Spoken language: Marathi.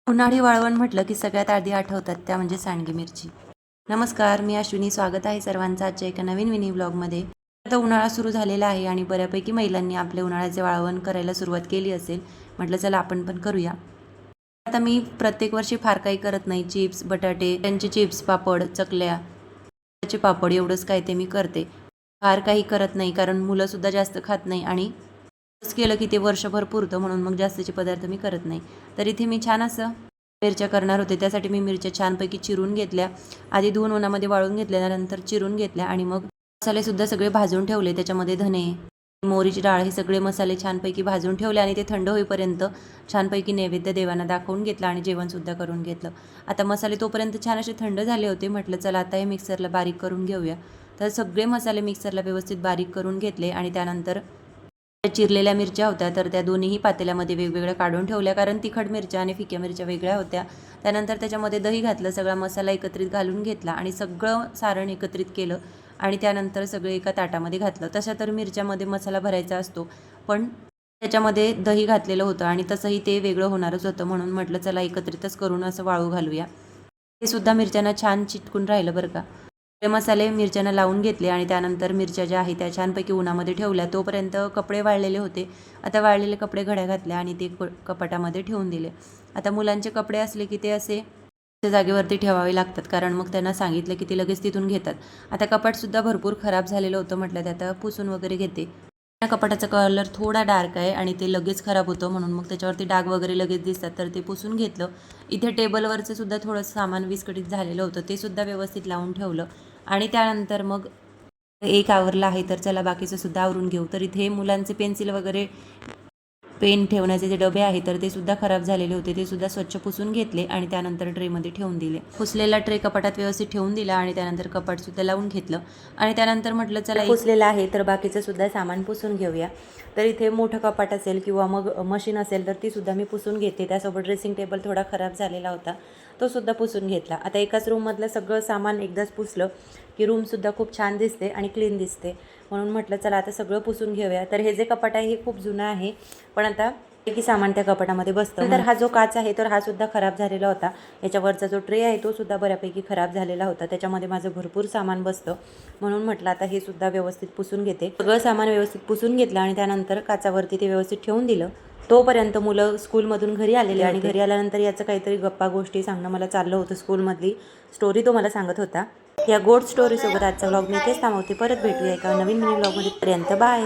उन्हाळी वाळवण म्हटलं की सगळ्यात आधी आठवतात त्या म्हणजे सांडगी मिरची. नमस्कार, मी अश्विनी. स्वागत आहे सर्वांचं आजच्या एका नवीन मिनी व्लॉगमध्ये. आता उन्हाळा सुरू झालेला आहे आणि बऱ्यापैकी महिलांनी आपले उन्हाळ्याचे वाळवण करायला सुरुवात केली असेल. म्हटलं चला आपण पण करूया. आता मी प्रत्येक वर्षी फार काही करत नाही. चिप्स, बटाटे, त्यांचे चिप्स, पापड, चकल्या, त्याचे पापड एवढंच काय ते मी करते. फार काही करत नाही कारण मुलंसुद्धा जास्त खात नाही आणि केलं की ते वर्षभर पुरतं म्हणून मग जास्तीचे पदार्थ मी करत नाही. तर इथे मी छान असं मिरच्या करणार होते. त्यासाठी मी मिरच्या छानपैकी चिरून घेतल्या. आधी धुवून उन्हामध्ये वाळून घेतल्या, नंतर चिरून घेतल्या आणि मग मसालेसुद्धा सगळे भाजून ठेवले. त्याच्यामध्ये धने, मोहरीची डाळ हे सगळे मसाले छानपैकी भाजून ठेवले आणि ते थंड होईपर्यंत छानपैकी नैवेद्य देवांना दाखवून घेतला आणि जेवणसुद्धा करून घेतलं. आता मसाले तोपर्यंत छान असे थंड झाले होते. म्हटलं चला आता हे मिक्सरला बारीक करून घेऊया. तर सगळे मसाले मिक्सरला व्यवस्थित बारीक करून घेतले आणि त्यानंतर चिरलेल्या मिरच्या होत्या तर त्या दोन्हीही पातेल्यामध्ये वेगवेगळ्या काढून ठेवल्या कारण तिखट मिरच्या आणि फिक्या मिरच्या वेगळ्या होत्या. त्यानंतर त्याच्यामध्ये दही घातलं, सगळा मसाला एकत्रित घालून घेतला आणि सगळं सारण एकत्रित केलं आणि त्यानंतर सगळं एका ताटामध्ये घातलं. तशा तर मिरच्यामध्ये मसाला भरायचा असतो, पण त्याच्यामध्ये दही घातलेलं होतं आणि तसंही ते वेगळं होणारच होतं म्हणून म्हटलं चला एकत्रितच करून असं वाळू घालूया. ते सुद्धा मिरच्यांना छान चिटकून राहिलं बरं का. ते मसाले मिरच्यांना लावून घेतले आणि त्यानंतर मिरच्या ज्या आहेत त्या छानपैकी उन्हामध्ये ठेवल्या. तोपर्यंत कपडे वाळलेले होते. आता वाळलेले कपडे घड्या घातल्या आणि ते कपाटामध्ये ठेवून दिले. आता मुलांचे कपडे असले की ते असे त्या जागेवरती ठेवावे लागतात कारण मग त्यांना सांगितलं की ते लगेच तिथून घेतात. आता कपाटसुद्धा भरपूर खराब झालेलं होतं. म्हटलं ते आता पुसून वगैरे घेते. या कपाटाचा कलर थोडा डार्क आहे आणि ते लगेच खराब होतं म्हणून मग त्याच्यावरती डाग वगैरे लगेच दिसतात तर ते पुसून घेतलं. इथे टेबलवरचं सुद्धा थोडं सामान विस्कटीत झालेलं होतं ते सुद्धा व्यवस्थित लावून ठेवलं आणि त्यानंतर मग एक आवरलं आहे तर चला बाकीचं सुद्धा आवरून घेऊ. तर इथे मुलांचे पेन्सिल वगैरे, पेन ठेवण्याचे जे डबे आहेत तर ते सुद्धा खराब झालेले होते. ते सुद्धा स्वच्छ पुसून घेतले आणि त्यानंतर ट्रेमध्ये ठेवून दिले. पुसलेला ट्रे कपाटात व्यवस्थित ठेवून दिला आणि त्यानंतर कपाटसुद्धा लावून घेतलं आणि त्यानंतर म्हटलं चला पुसलेलं आहे तर बाकीचं सुद्धा सामान पुसून घेऊया. तर इथे मोठं कपाट असेल किंवा मग मशीन असेल तर ती सुद्धा मी पुसून घेते. त्यासोबत ड्रेसिंग टेबल थोडा खराब झालेला होता तो सुद्धा पुसून घेतला. आता एकाच रूममधलं सगळं सामान एकदाच पुसलं की रूमसुद्धा खूप छान दिसते आणि क्लीन दिसते म्हणून म्हटलं चला आता सगळं पुसून घेऊया. तर हे जे कपाट आहे हे खूप जुनं आहे पण आता की सामान त्या कपाटामध्ये बसतं. तर हा जो काच आहे तर हा सुद्धा खराब झालेला होता. याच्यावरचा जो ट्रे आहे तो सुद्धा बऱ्यापैकी खराब झालेला होता. त्याच्यामध्ये माझं भरपूर सामान बसतं म्हणून म्हटलं आता हे सुद्धा व्यवस्थित पुसून घेते. सगळं सामान व्यवस्थित पुसून घेतलं आणि त्यानंतर काचावरती ते व्यवस्थित ठेवून दिलं. तोपर्यंत मुलं स्कूलमधून घरी आलेले आणि घरी आल्यानंतर याचं काहीतरी गप्पा गोष्टी सांगणं मला चाललं होतं. स्कूलमधली स्टोरी तो मला सांगत होता. या गोड स्टोरीसोबत आजचा व्लॉग मी इथेच थांबवते. परत भेटूया एका नवीन मिनी व्लॉगमध्ये. पर्यंत बाय.